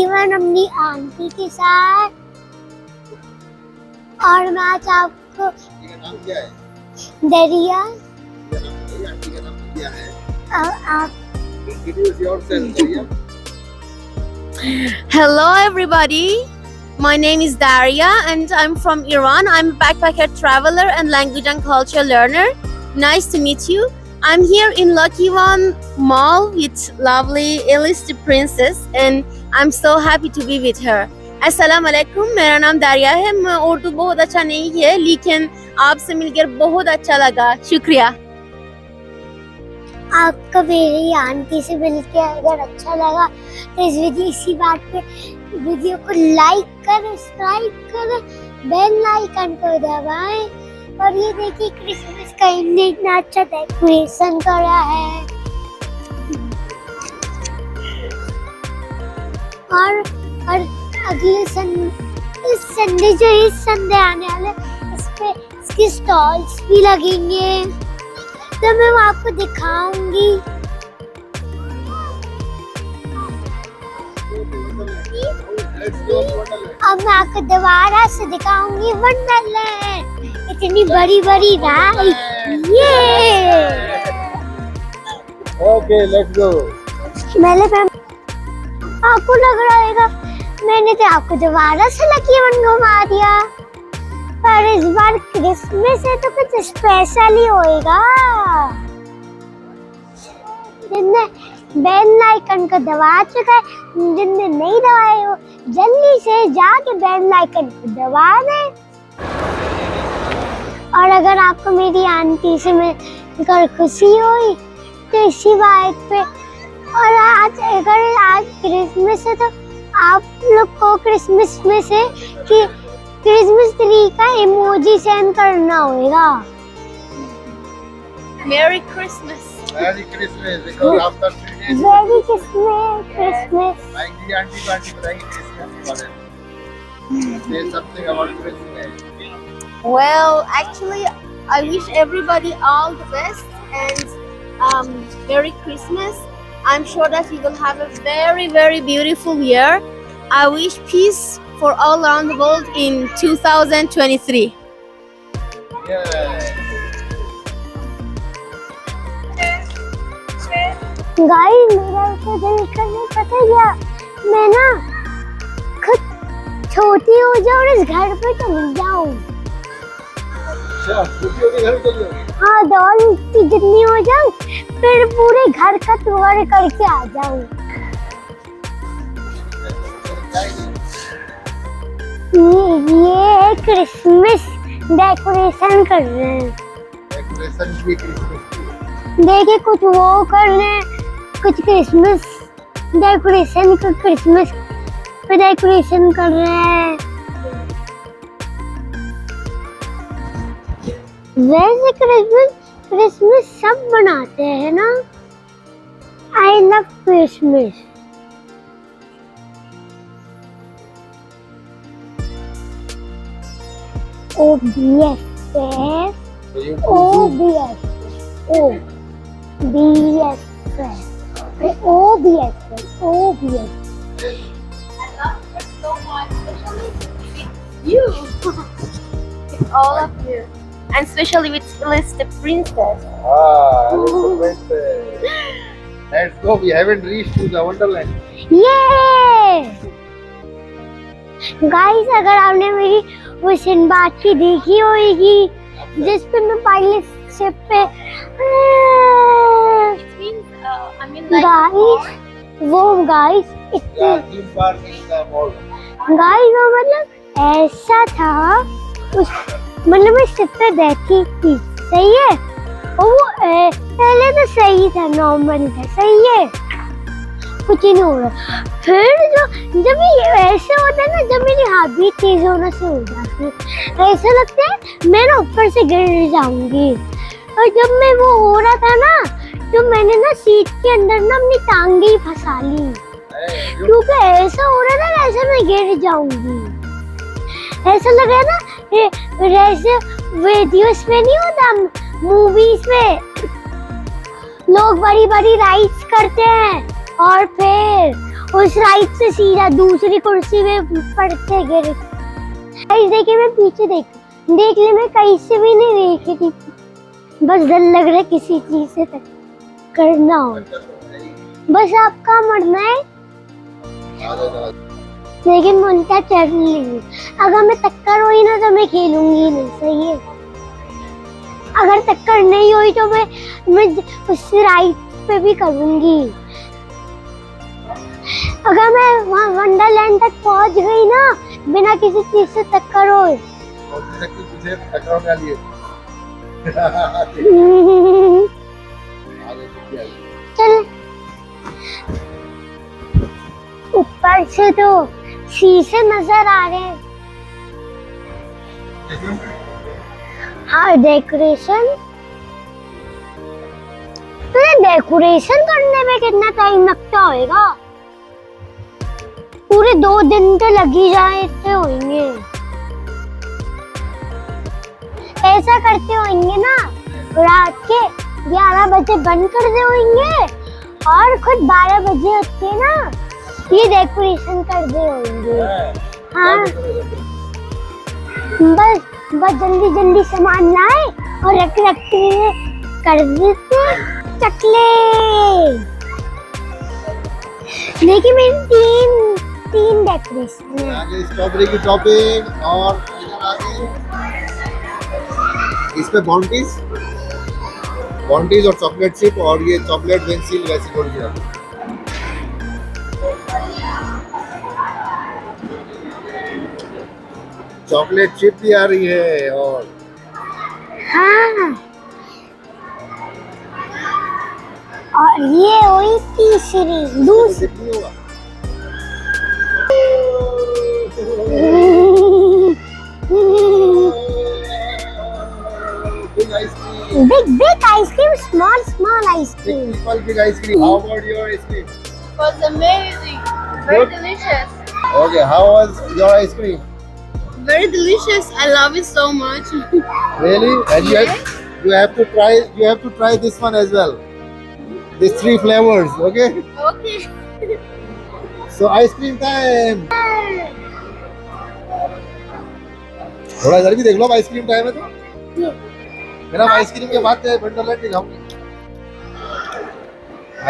Even अपनी aunty के साथ। और मैं आज आपको नाम क्या है? दरिया। आंटी का नाम क्या है? आप Introduce yourself, Darya. Hello everybody, my name is Darya and I'm from Iran. I'm a backpacker traveler and language and culture learner. Nice to meet you. I'm here in luckyone mall with lovely Ellis the princess and I'm so happy to be with her. अस्सलाम वालेकुम, मेरा नाम दारिया है। मैं उर्दू बहुत अच्छा नहीं है लेकिन आपसे मिलकर बहुत अच्छा लगा, शुक्रिया। आपको मेरी आंटी से मिलके अगर अच्छा लगा तो इसी बात पे वीडियो को लाइक कर, सब्सक्राइब कर, बेल आइकन को दबाएं। और ये देखिए क्रिसमस का इनने इतना अच्छा डेकोरेशन करा है। और अगले इस संडे आने वाले इस पे इसके स्टॉल्स भी लगेंगे तो मैं वो आपको दिखाऊंगी। अब मैं आपको दोबारा से दिखाऊंगी वंडरलैंड, इतनी बड़ी बड़ी राइड। ये Okay, let's go. आपको लग रहा है मैंने तो आपको दोबारा से लकीवन घुमा दिया, पर इस बार क्रिसमस है तो कुछ स्पेशल ही होएगा। जिनने बेल आइकन को दबा चुका है, जिनने नहीं दबाए हो जल्दी से जाके बेल आइकन को दबा दें। और अगर आपको मेरी आंटी से मिलकर खुशी हुई तो इसी बात पे, और अगर आज क्रिसमस है तो आप लोग को क्रिसमस में से कि क्रिसमस ट्री का इमोजी सेंड करना होगा। Merry Christmas. Merry Christmas. देखो आपका Merry Christmas. आंटी पार्टी बताएंगे क्रिसमस के बारे में। Say something about Christmas. Well, actually, I wish everybody all the best and Merry Christmas. I'm sure that you will have a very, very beautiful year. I wish peace for all around the world in 2023. Yeah. Guys मेरा तो दिल करने पता है क्या, मैं ना खुद छोटी हो जाऊं और इस घर पे चली जाऊं। अच्छा, छोटी होके घर चल जाओ। हाँ, डॉल की जितनी हो जाऊं, फिर पूरे घर का टूर करके आ जाऊं। ये क्रिसमस डेकोरेशन कर रहे हैं। डेकोरेशन की क्रिसमस की। देखिए कुछ वो कर रहे हैं, कुछ क्रिसमस डेकोरेशन को क्रिसमस पे डेकोरेशन कर रहे हैं। वैसे क्रिसमस सब मनाते हैं ना। I love Christmas. OBS You. With all of you. And especially with Ellis the princess. Let's go. We haven't reached to the wonderland. Guys अगर आपने मेरी वो सिनबाद की देखी होगी जिस पे मैं पायलट शिप पे गाइस वो मतलब ऐसा था, उस मतलब मैं शिप पे बैठी थी, सही है। और वो पहले तो सही था, नॉर्मल था, सही है, कुछ नहीं हो रहा। फिर जब ये ऐसे होता है ना, जब मेरी हाथ भी तेज होना से हो जाती है, ऐसा लगता है मैं ना ऊपर से गिर जाऊंगी। और जब मैं वो हो रहा था ना, तो मैंने ना सीट के अंदर ना अपनी टांगे ही फंसा ली, क्योंकि ऐसा हो रहा था ऐसे मैं गिर जाऊंगी। ऐसा लग रहा ना जैसे वीडियोस में नहीं होता, मूवीज में लोग बड़ी बड़ी राइड्स करते हैं और फिर उस राइट से सीधा दूसरी कुर्सी में पड़ते गिरे। देखिए मैं पीछे देख ले, मैं कहीं से भी नहीं देखी थी, बस डर लग रहा है किसी चीज से करना हो। बस आपका मरना है, लेकिन मुझे चढ़ ली। अगर मैं टक्कर हुई ना तो मैं खेलूंगी नहीं, सही है। अगर टक्कर नहीं हुई तो मैं उस राइट पे भी करूंगी। अगर मैं वहाँ वंडरलैंड तक पहुंच गई ना बिना किसी चीज से टक्कर हुए, चल ऊपर से तो शीशे नजर आ रहे हैं। हाँ डेकोरेशन, तो डेकोरेशन करने में कितना टाइम लगता होगा? पूरे 2 दिन तो लग ही जाते होंगे। ऐसा करते होंगे ना, रात के 11 बजे बंद कर दे होंगे और खुद 12 बजे होते हैं ना ये डेकोरेशन कर दे होंगे। हाँ बस जल्दी सामान लाए और रख कर देते चकले। देखिए मेरी तीन डेकोरेशन है। आगे स्ट्रॉबेरी की टॉपिंग और इस पे बाउंटीज और चॉकलेट चिप और ये चॉकलेट पेंसिल वैसी थोड़ी सी। चॉकलेट चिप भी आ रही है और हाँ और ये हुई तीसरी दूसरी। होगा big ice cream, small ice cream. Big ice cream. How about your ice cream? It was amazing. Very delicious. Okay, how was your ice cream? Very delicious. I love it so much. Really? And you have to try this one as well. These 3 flavors, okay? Okay. So ice cream time. थोड़ा इधर भी देख लो, ice cream time है तो मेरा ice cream के बाद Wonderland दिखाऊंगी।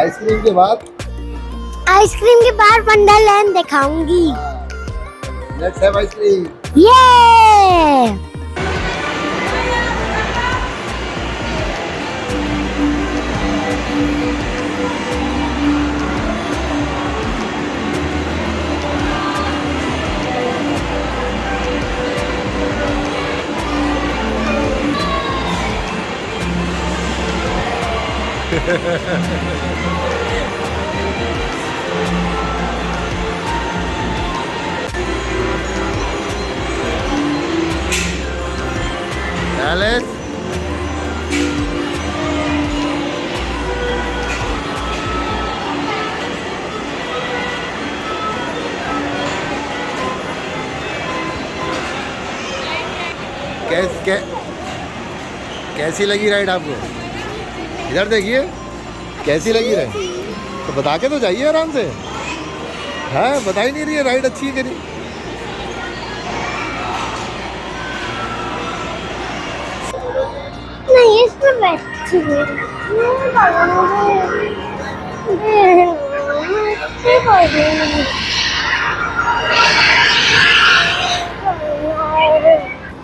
आइसक्रीम के बाद वंडरलैंड दिखाऊंगी। Let's have ice cream. ये Ellis, कैसी लगी राइड आपको? इधर देखिए कैसी लगी राइड, तो बता के तो जाइए आराम से। हाँ बता ही नहीं रही है राइड अच्छी है कि नहीं। नहीं इसमें बैठी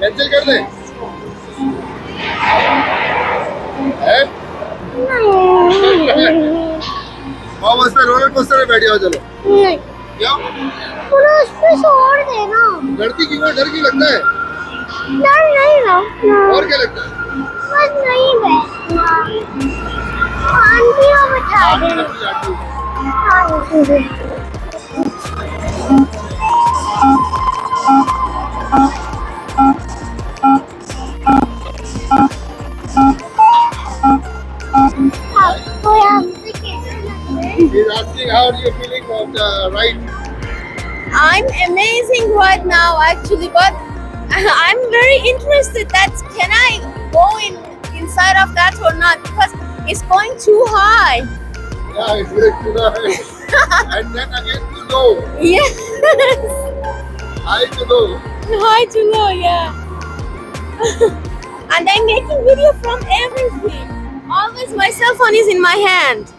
कैंसिल कर दे। वापस पे रोलर कोस्टर में बैठ जाओ, चलो। नहीं क्यों? पूरा उस पे छोड़ देना। डरती क्यों है? डर क्यों लगता है? डर नहीं लगता। और क्या लगता है? बस नहीं बैठना, आंटी को बिठा दे। आपको यहाँ से कैसे लग रहा है? He's asking how are you feeling of the ride? I'm amazing right now actually, but I'm very interested that can I go inside of that or not, because it's going too high. Yeah, it's very good. And then again to low. Yes. High to low. High to low, yeah. And I'm making video from everything. Always my cell phone is in my hand.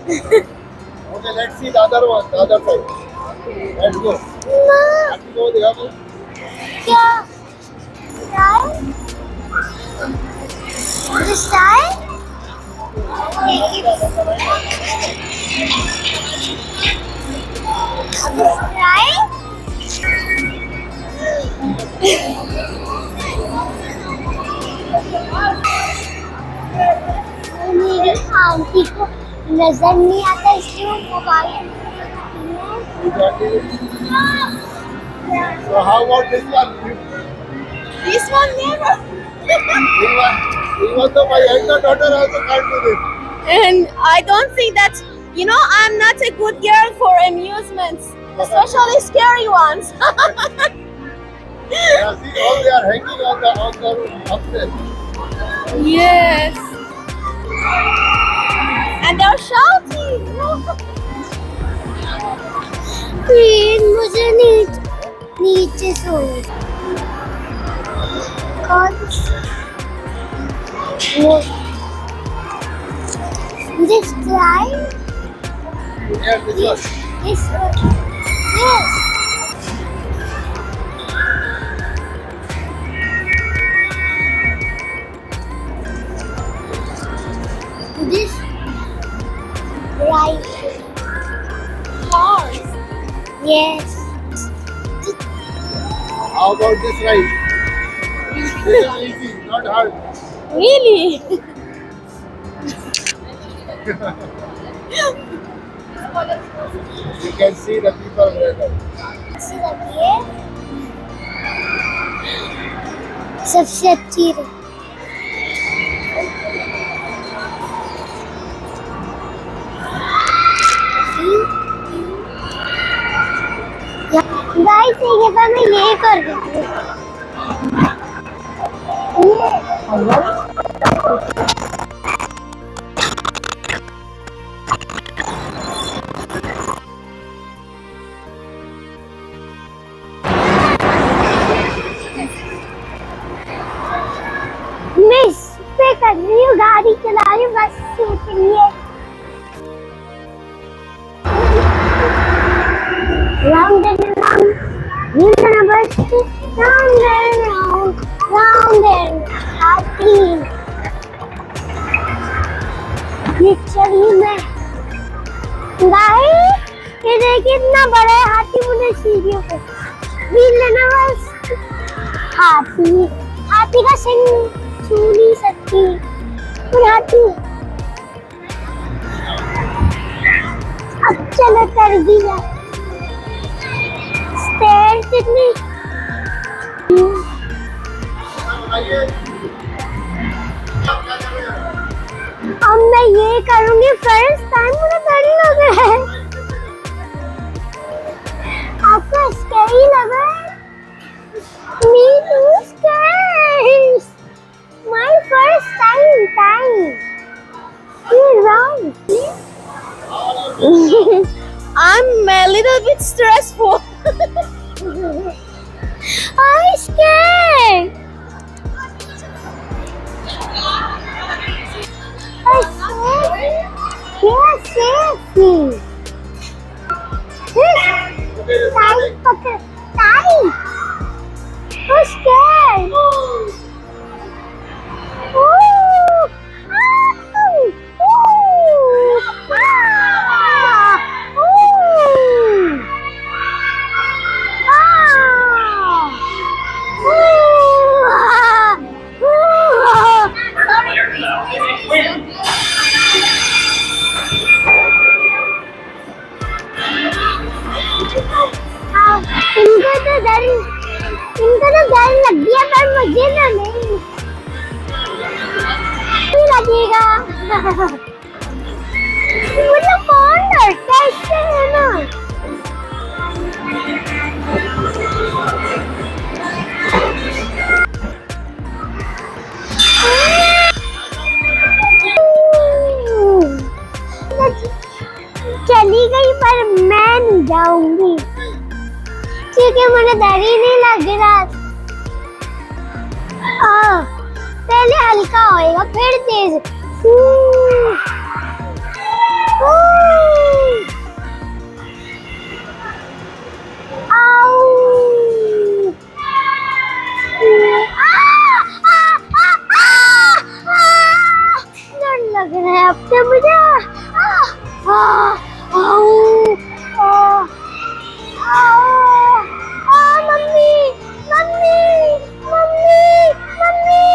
Okay, let's see the other one, the other side. Let's go. Have to go the other. क्या style style मेरी aunty को नजर नहीं आता इसलिए वो mobile So how about this one? This one never. Even though my younger daughter also can't do this. And I don't think that, you know, I'm not a good girl for amusements, especially scary ones. Yeah, see, all they are hanging on the upstairs. Yes. And they're shouting. Please मुझे नीचे सोने कौन this guy Yeah, this one. this yes this right horse yes How about this ride? This is easy, not hard. Really? You can see the people there. अच्छी लगी है सबसे अच्छी guys ये पर मैं ये कर देती मैं इस पे कर रही हूँ गाड़ी चला रही हूँ बस के लिए round and round, you can bus round and happy. ये चलिए मैं गाइस ये देखिए इतना बड़ा है हाथी मुझे सीढ़ियों पे व्हील लेना बस हाथी का सिंग छू नहीं सकती और हाथी अब चलो कर दिया स्टेयर कितनी अब मैं ये करूंगी फर्स्ट टाइम मुझे डर लग रहा है आपको स्कैरी लगा me too scared my first time you're wrong I'm a little bit stressful. I'm scared. Yes, safety. Tight. I'm scared. Ooh. इनको तो डर लग गया पर मुझे ना नहीं लगेगा मतलब कौन डरता है इससे है ना चली क्योंकि मुझे डर ही नहीं लग रहा। पहले हल्का होएगा फिर तेज। डर लग रहा है अब तो मुझे। Mummy mummy mummy mummy.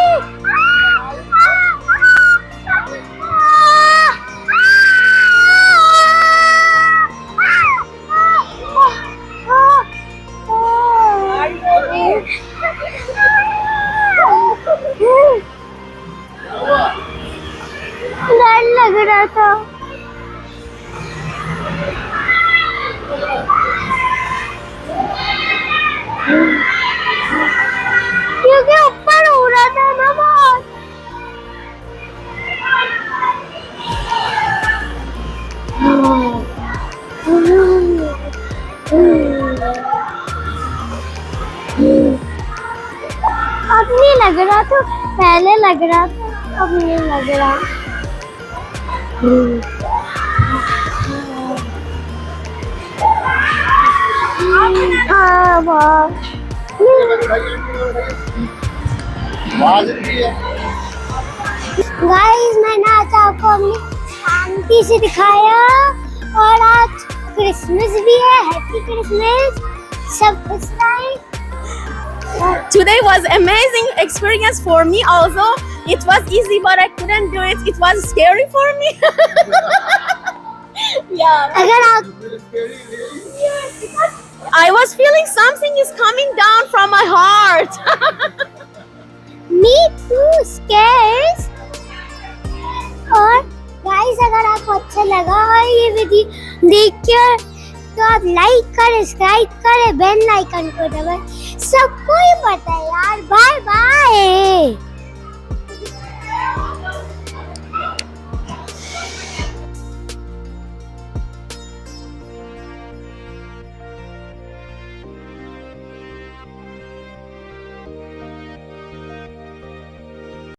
डर लग रहा था। क्योंकि ऊपर हो रहा था ना बहुत। अब नहीं लग रहा था, पहले लग रहा था, अब नहीं लग रहा। हाँ बहुत। गाइस मैंने आज आपको अपनी आंटी से दिखाया और आज क्रिसमस भी है। हैप्पी क्रिसमस, सब खुश रहें। Today was amazing experience for me. Also, it was easy, but I couldn't do it. It was scary for me. Yeah. अगर आप I was feeling something is coming down from my heart. Me too scared। और guys अगर आपको अच्छा लगा और ये video देखिए तो आप लाइक करें, सब्सक्राइब करें, बेल आइकन को दबाएं। सबको ही पता है यार। Bye bye.